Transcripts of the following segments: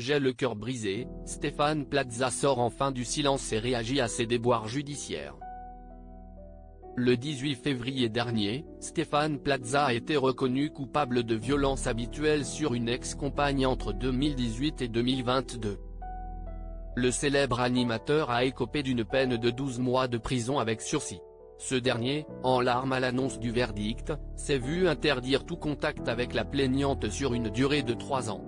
j'ai le cœur brisé, Stéphane Plaza sort enfin du silence et réagit à ses déboires judiciaires. Le 18 février dernier, Stéphane Plaza a été reconnu coupable de violences habituelles sur une ex-compagne entre 2018 et 2022. Le célèbre animateur a écopé d'une peine de 12 mois de prison avec sursis. Ce dernier, en larmes à l'annonce du verdict, s'est vu interdire tout contact avec la plaignante sur une durée de 3 ans.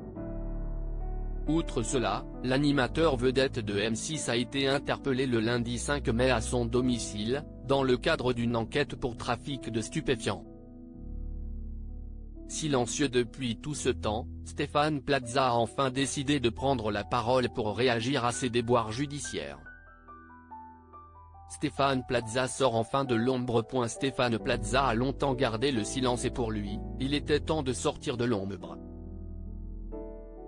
Outre cela, l'animateur vedette de M6 a été interpellé le lundi 5 mai à son domicile, dans le cadre d'une enquête pour trafic de stupéfiants. Silencieux depuis tout ce temps, Stéphane Plaza a enfin décidé de prendre la parole pour réagir à ses déboires judiciaires. Stéphane Plaza sort enfin de l'ombre. Stéphane Plaza a longtemps gardé le silence et pour lui, il était temps de sortir de l'ombre.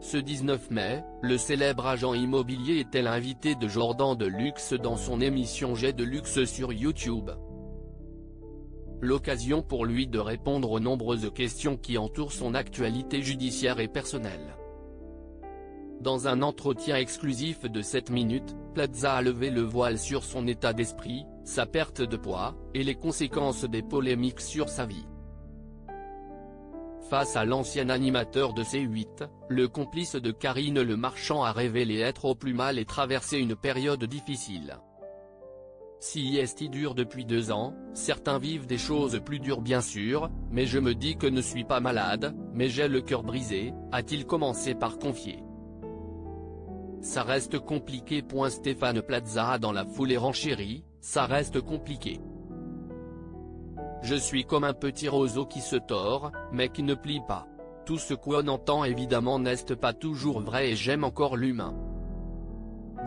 Ce 19 mai, le célèbre agent immobilier était l'invité de Jordan de Luxe dans son émission J'ai de Luxe sur YouTube. L'occasion pour lui de répondre aux nombreuses questions qui entourent son actualité judiciaire et personnelle. Dans un entretien exclusif de 7 minutes, Plaza a levé le voile sur son état d'esprit, sa perte de poids, et les conséquences des polémiques sur sa vie. Face à l'ancien animateur de C8, le complice de Karine Le Marchand a révélé être au plus mal et traverser une période difficile. Si est dure depuis 2 ans, certains vivent des choses plus dures bien sûr, mais je me dis que ne suis pas malade, mais j'ai le cœur brisé, a-t-il commencé par confier. Ça reste compliqué. Stéphane Plaza a dans la foulée renchéri, ça reste compliqué. Je suis comme un petit roseau qui se tord, mais qui ne plie pas. Tout ce qu'on entend évidemment n'est pas toujours vrai et j'aime encore l'humain.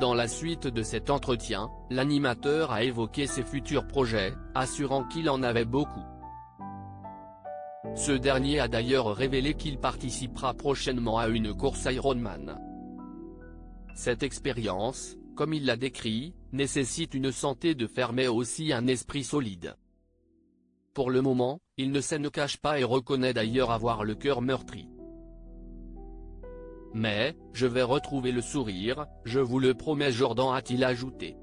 Dans la suite de cet entretien, l'animateur a évoqué ses futurs projets, assurant qu'il en avait beaucoup. Ce dernier a d'ailleurs révélé qu'il participera prochainement à une course Ironman. Cette expérience, comme il l'a décrit, nécessite une santé de fer mais aussi un esprit solide. Pour le moment, il ne cache pas et reconnaît d'ailleurs avoir le cœur meurtri. Mais, je vais retrouver le sourire, je vous le promets. Jordan a-t-il ajouté.